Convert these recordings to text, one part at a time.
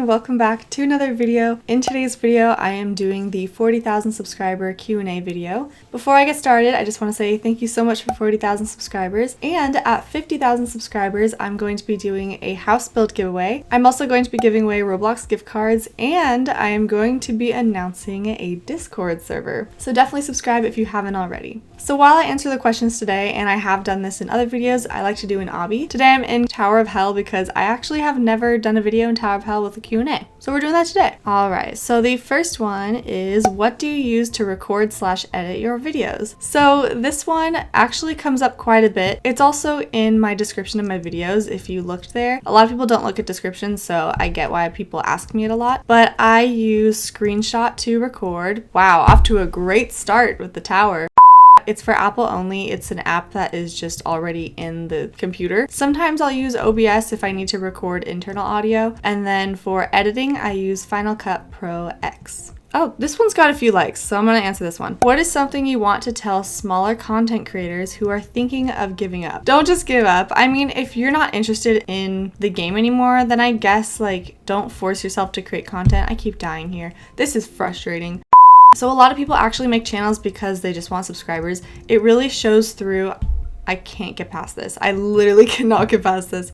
everyone, welcome back to another video. In today's video, I am doing the 40,000 subscriber Q&A video. Before I get started, I just want to say thank you so much for 40,000 subscribers, and at 50,000 subscribers, I'm going to be doing a house build giveaway. I'm also going to be giving away Roblox gift cards, and I am going to be announcing a Discord server. So definitely subscribe if you haven't already. So while I answer the questions today, and I have done this in other videos, I like to do an obby. Today I'm in Tower of Hell because I actually have never done a video in Tower of Hell with a Q&A. So we're doing that today. Alright, so the first one is, what do you use to record/edit your videos? So this one actually comes up quite a bit. It's also in my description of my videos if you looked there. A lot of people don't look at descriptions, so I get why people ask me it a lot. But I use Screenshot to record. Wow, off to a great start with the tower. It's for Apple only. It's an app that is just already in the computer. Sometimes I'll use OBS if I need to record internal audio. And then for editing, I use Final Cut Pro X. Oh, this one's got a few likes, so I'm gonna answer this one. What is something you want to tell smaller content creators who are thinking of giving up? Don't just give up. I mean, if you're not interested in the game anymore, then I guess, don't force yourself to create content. I keep dying here. This is frustrating. So a lot of people actually make channels because they just want subscribers. It really shows through. I can't get past this. I literally cannot get past this.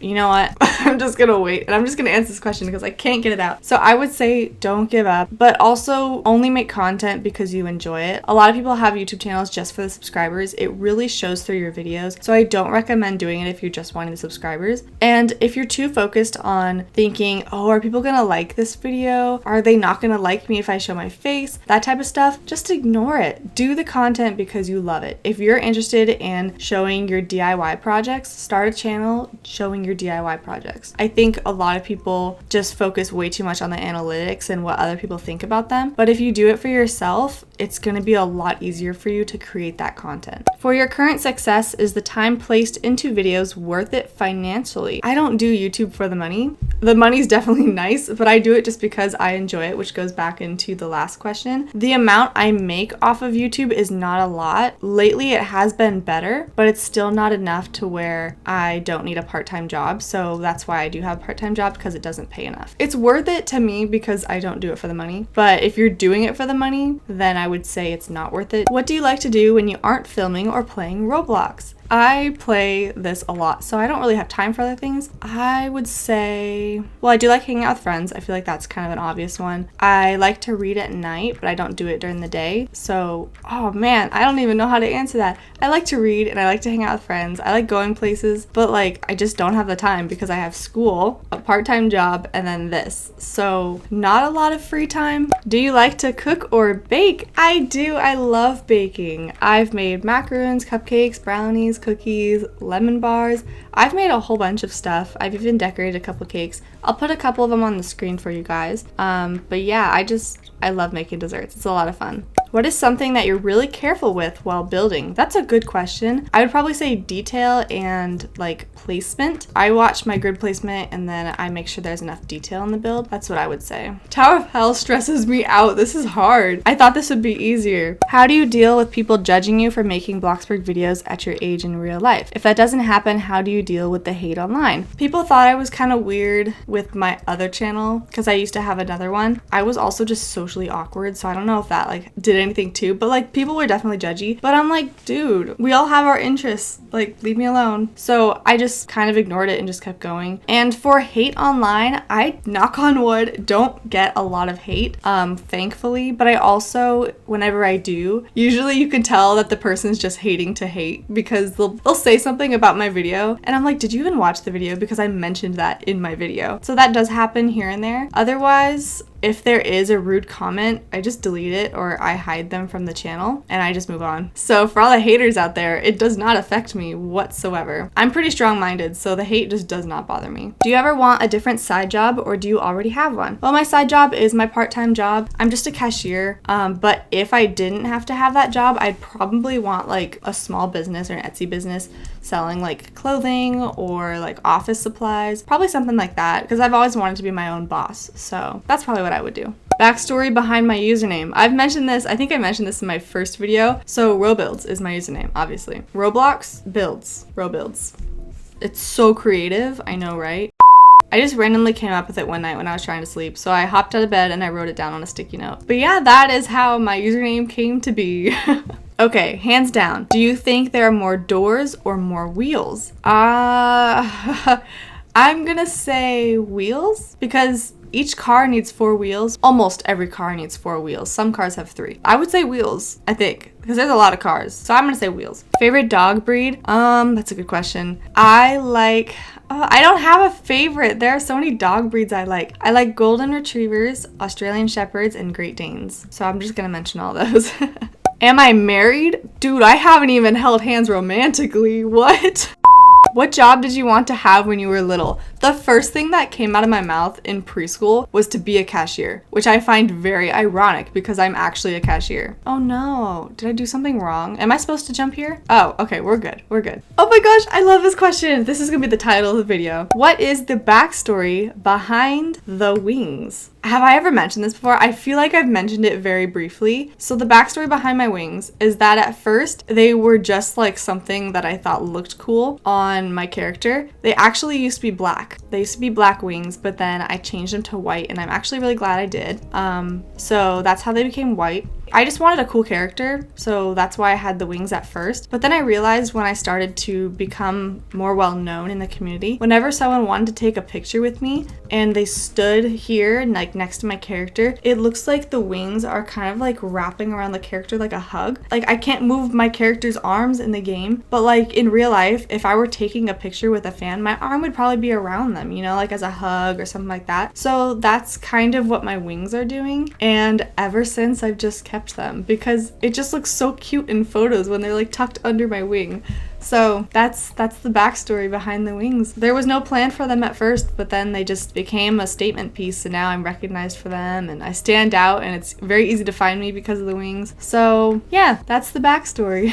You know what? I'm just gonna wait and I'm just gonna answer this question because I can't get it out. So I would say don't give up, but also only make content because you enjoy it. A lot of people have YouTube channels just for the subscribers. It really shows through your videos. So I don't recommend doing it if you're just wanting the subscribers. And if you're too focused on thinking, oh, are people gonna like this video? Are they not gonna like me if I show my face? That type of stuff, just ignore it. Do the content because you love it. If you're interested in showing your DIY projects, start a channel showing your DIY projects. I think a lot of people just focus way too much on the analytics and what other people think about them. But if you do it for yourself, it's going to be a lot easier for you to create that content. For your current success, is the time placed into videos worth it financially? I don't do YouTube for the money. The money's definitely nice, but I do it just because I enjoy it, which goes back into the last question. The amount I make off of YouTube is not a lot. Lately, it has been better, but it's still not enough to where I don't need a part-time job. So that's why I do have a part-time job, because it doesn't pay enough. It's worth it to me because I don't do it for the money. But if you're doing it for the money, then I would say it's not worth it. What do you like to do when you aren't filming or playing Roblox? I play this a lot, so I don't really have time for other things. I would say, well, I do like hanging out with friends. I feel like that's kind of an obvious one. I like to read at night, but I don't do it during the day. So, oh man, I don't even know how to answer that. I like to read and I like to hang out with friends. I like going places, but I just don't have the time because I have school, a part-time job, and then this. So, not a lot of free time. Do you like to cook or bake? I do. I love baking. I've made macaroons, cupcakes, brownies, cookies, lemon bars. I've made a whole bunch of stuff. I've even decorated a couple cakes. I'll put a couple of them on the screen for you guys. But yeah, I love making desserts. It's a lot of fun. What is something that you're really careful with while building? That's a good question. I would probably say detail and placement. I watch my grid placement and then I make sure there's enough detail in the build. That's what I would say. Tower of Hell stresses me out. This is hard. I thought this would be easier. How do you deal with people judging you for making Bloxburg videos at your age in real life? If that doesn't happen, how do you deal with the hate online? People thought I was kind of weird with my other channel because I used to have another one. I was also just socially awkward, so I don't know if that did anything too, but people were definitely judgy. But I'm like, dude, we all have our interests. Leave me alone. So I just kind of ignored it and just kept going. And for hate online, I, knock on wood, don't get a lot of hate, thankfully. But I also, whenever I do, usually you can tell that the person's just hating to hate because they'll say something about my video and I'm like, did you even watch the video? Because I mentioned that in my video. So that does happen here and there. Otherwise, if there is a rude comment, I just delete it or I hide them from the channel and I just move on. So for all the haters out there, it does not affect me whatsoever. I'm pretty strong-minded, so the hate just does not bother me. Do you ever want a different side job or do you already have one? Well, my side job is my part-time job. I'm just a cashier, but if I didn't have to have that job, I'd probably want a small business or an Etsy business selling clothing or office supplies, probably something like that, because I've always wanted to be my own boss. So that's probably what I would do. Backstory behind my username. I've mentioned this, I think I mentioned this in my first video. So Robuilds is my username, obviously. Roblox builds, Robuilds. It's so creative, I know, right? I just randomly came up with it one night when I was trying to sleep. So I hopped out of bed and I wrote it down on a sticky note. But yeah, that is how my username came to be. Okay, hands down. Do you think there are more doors or more wheels? I'm gonna say wheels because each car needs 4 wheels. Almost every car needs 4 wheels. Some cars have 3. I would say wheels, I think, because there's a lot of cars. So I'm gonna say wheels. Favorite dog breed? That's a good question. I don't have a favorite. There are so many dog breeds I like. I like golden retrievers, Australian shepherds, and Great Danes. So I'm just gonna mention all those. Am I married? Dude, I haven't even held hands romantically. What? What job did you want to have when you were little? The first thing that came out of my mouth in preschool was to be a cashier, which I find very ironic because I'm actually a cashier. Oh no, did I do something wrong? Am I supposed to jump here? Oh, okay, we're good. Oh my gosh, I love this question. This is gonna be the title of the video. What is the backstory behind the wings? Have I ever mentioned this before? I feel like I've mentioned it very briefly. So the backstory behind my wings is that at first they were just like something that I thought looked cool on my character. They actually used to be black. They used to be black wings, but then I changed them to white and I'm actually really glad I did. So that's how they became white. I just wanted a cool character, so that's why I had the wings at first. But then I realized when I started to become more well known in the community, whenever someone wanted to take a picture with me and they stood here like next to my character, it looks like the wings are kind of like wrapping around the character like a hug. Like I can't move my character's arms in the game, but like in real life, if I were taking a picture with a fan, my arm would probably be around them, you know, like as a hug or something like that. So that's kind of what my wings are doing. And ever since, I've just kept them because it just looks so cute in photos when they're like tucked under my wing. So that's the backstory behind the wings. There was no plan for them at first, but then they just became a statement piece and now I'm recognized for them and I stand out and it's very easy to find me because of the wings. So yeah, that's the backstory.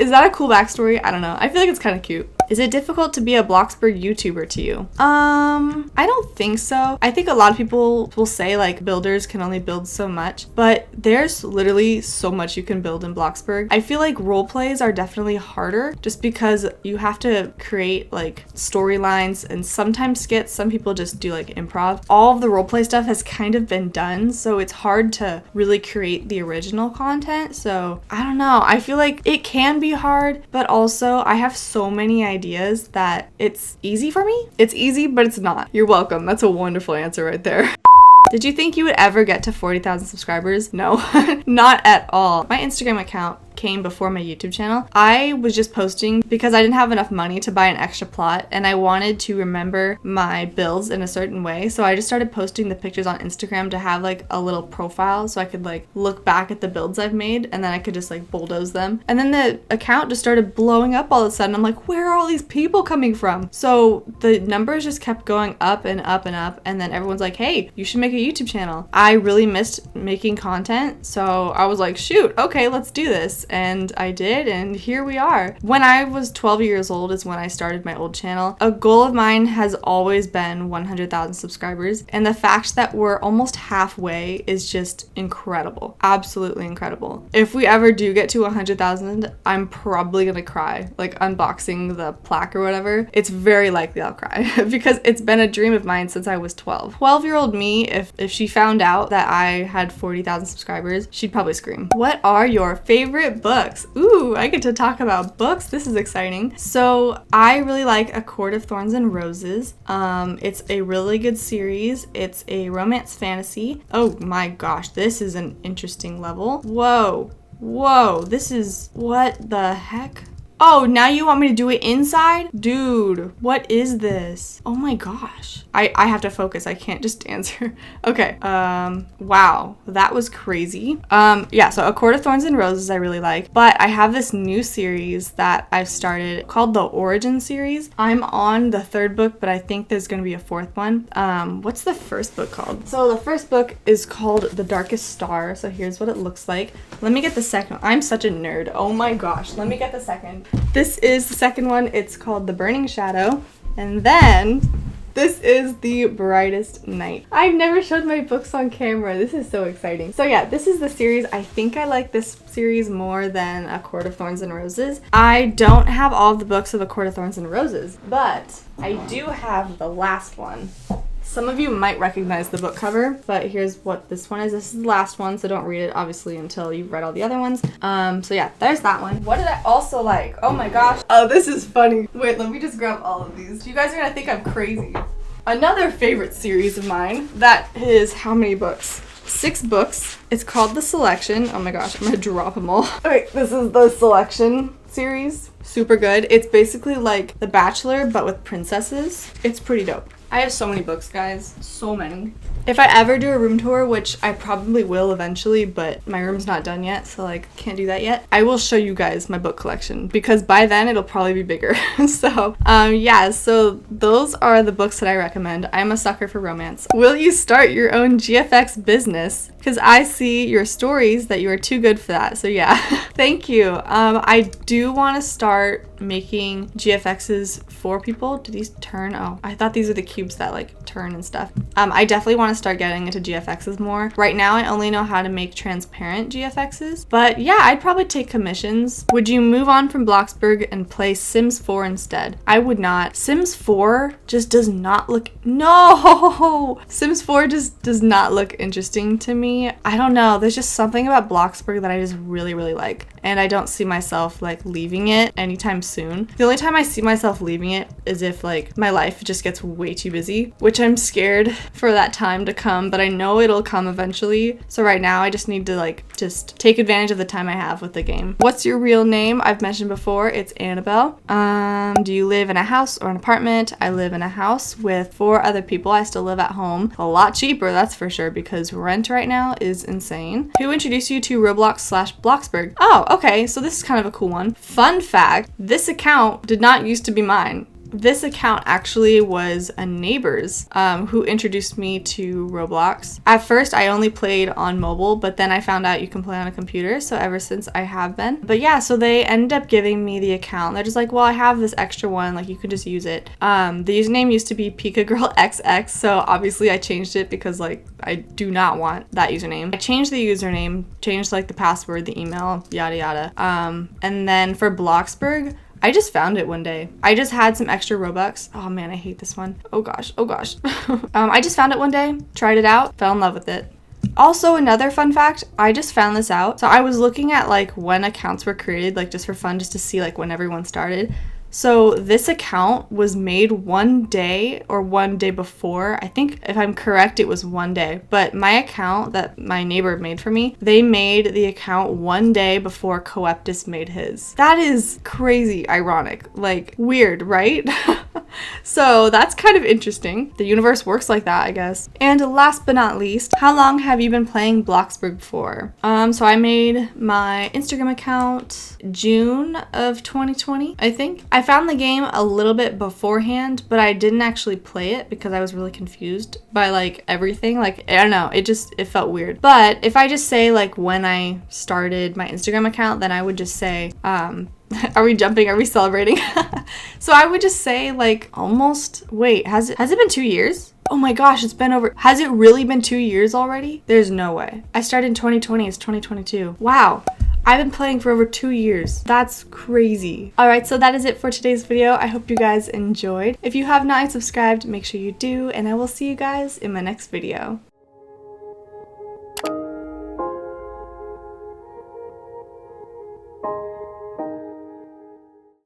Is that a cool backstory? I don't know. I feel like it's kind of cute. Is it difficult to be a Bloxburg YouTuber to you? I don't think so. I think a lot of people will say like builders can only build so much, but there's literally so much you can build in Bloxburg. I feel like role plays are definitely harder just because you have to create like storylines and sometimes skits. Some people just do like improv. All of the roleplay stuff has kind of been done, so it's hard to really create the original content. So I don't know. I feel like it can be hard, but also I have so many ideas that it's easy for me. It's easy, but it's not. You're welcome. That's a wonderful answer right there. Did you think you would ever get to 40,000 subscribers? No, not at all. My Instagram account came before my YouTube channel. I was just posting because I didn't have enough money to buy an extra plot and I wanted to remember my builds in a certain way. So I just started posting the pictures on Instagram to have like a little profile so I could like look back at the builds I've made and then I could just like bulldoze them. And then the account just started blowing up all of a sudden. I'm like, where are all these people coming from? So the numbers just kept going up and up and up. And then everyone's like, hey, you should make a YouTube channel. I really missed making content. So I was like, shoot, okay, let's do this. And I did, and here we are. When I was 12 years old is when I started my old channel. A goal of mine has always been 100,000 subscribers, and the fact that we're almost halfway is just incredible. Absolutely incredible. If we ever do get to 100,000, I'm probably gonna cry, like unboxing the plaque or whatever. It's very likely I'll cry because it's been a dream of mine since I was 12. 12-year-old me, if she found out that I had 40,000 subscribers, she'd probably scream. What are your favorite books? Ooh, I get to talk about books. This is exciting. So I really like A Court of Thorns and Roses. It's a really good series. It's a romance fantasy. Oh my gosh, this is an interesting level. Whoa, this is, what the heck? Oh, now you want me to do it inside? Dude, what is this? Oh my gosh. I have to focus. I can't just answer. Okay. Wow. That was crazy. Yeah, so A Court of Thorns and Roses I really like. But I have this new series that I've started called the Origin series. I'm on the 3rd book, but I think there's going to be a 4th one. What's the first book called? So the first book is called The Darkest Star. So here's what it looks like. Let me get the second one. I'm such a nerd. Oh my gosh. Let me get the second. This is the second one. It's called The Burning Shadow. And then This is the brightest night. I've never showed my books on camera. This is so exciting. So yeah, this is the series. I think I like this series more than A Court of Thorns and Roses. I don't have all of the books of A Court of Thorns and Roses, but I do have the last one. Some of you might recognize the book cover, but here's what this one is. This is the last one, so don't read it, obviously, until you've read all the other ones. So yeah, there's that one. What did I also like? Oh my gosh. Oh, this is funny. Wait, let me just grab all of these. You guys are gonna think I'm crazy. Another favorite series of mine, that is how many books? 6 books. It's called The Selection. Oh my gosh, I'm gonna drop them all. Okay, this is The Selection series. Super good. It's basically like The Bachelor, but with princesses. It's pretty dope. I have so many books, guys. So many. If I ever do a room tour, which I probably will eventually, but my room's not done yet, so like can't do that yet, I will show you guys my book collection because by then it'll probably be bigger. So yeah, so those are the books that I recommend. I'm a sucker for romance. Will you start your own GFX business? Because I see your stories that you are too good for that. So yeah, thank you. I do want to start making GFXs for people. Do these turn? Oh, I thought these were the cubes that like turn and stuff. I definitely want to start getting into GFXs more. Right now I only know how to make transparent GFXs, but yeah, I'd probably take commissions. Would you move on from Bloxburg and play Sims 4 instead? I would not. Sims 4 just does not look, no! Sims 4 just does not look interesting to me. I don't know, there's just something about Bloxburg that I just really, really like. And I don't see myself like leaving it anytime soon. The only time I see myself leaving it is if like my life just gets way too busy, which I'm scared for that time to come, but I know it'll come eventually. So right now I just need to like just take advantage of the time I have with the game. What's your real name? I've mentioned before, it's Annabelle. Do you live in a house or an apartment? I live in a house with 4 other people. I still live at home. A lot cheaper, that's for sure, because rent right now is insane. Who introduced you to Roblox/Bloxburg? Oh, okay, so this is kind of a cool one. Fun fact, this account did not used to be mine. This account actually was a neighbor's who introduced me to Roblox. At first, I only played on mobile, but then I found out you can play on a computer, so ever since I have been. But yeah, so they ended up giving me the account. They're just like, well, I have this extra one, like you could just use it. The username used to be PikaGirlXX, so obviously I changed it because like I do not want that username. I changed the username, changed like the password, the email, yada yada. And then for Bloxburg, I just found it one day. I just had some extra Robux. Oh man, I hate this one. Oh gosh, oh gosh. I just found it one day, tried it out, fell in love with it. Also, another fun fact, I just found this out. So I was looking at like when accounts were created, like just for fun, just to see like when everyone started. So this account was made one day or one day before. I think if I'm correct, it was one day. But my account that my neighbor made for me, they made the account one day before Coeptus made his. That is crazy ironic. Like weird, right? So that's kind of interesting. The universe works like that, I guess. And last but not least, how long have you been playing Bloxburg for? So I made my Instagram account June of 2020, I think. I found the game a little bit beforehand, but I didn't actually play it because I was really confused by like everything. Like, I don't know, it felt weird. But if I just say like when I started my Instagram account, then I would just say, are we jumping? Are we celebrating? So I would just say like almost, wait, has it been 2 years? Oh my gosh, it's been over. Has it really been 2 years already? There's no way. I started in 2020, it's 2022. Wow. I've been playing for over 2 years. That's crazy. Alright, so that is it for today's video. I hope you guys enjoyed. If you have not yet subscribed, make sure you do, and I will see you guys in my next video.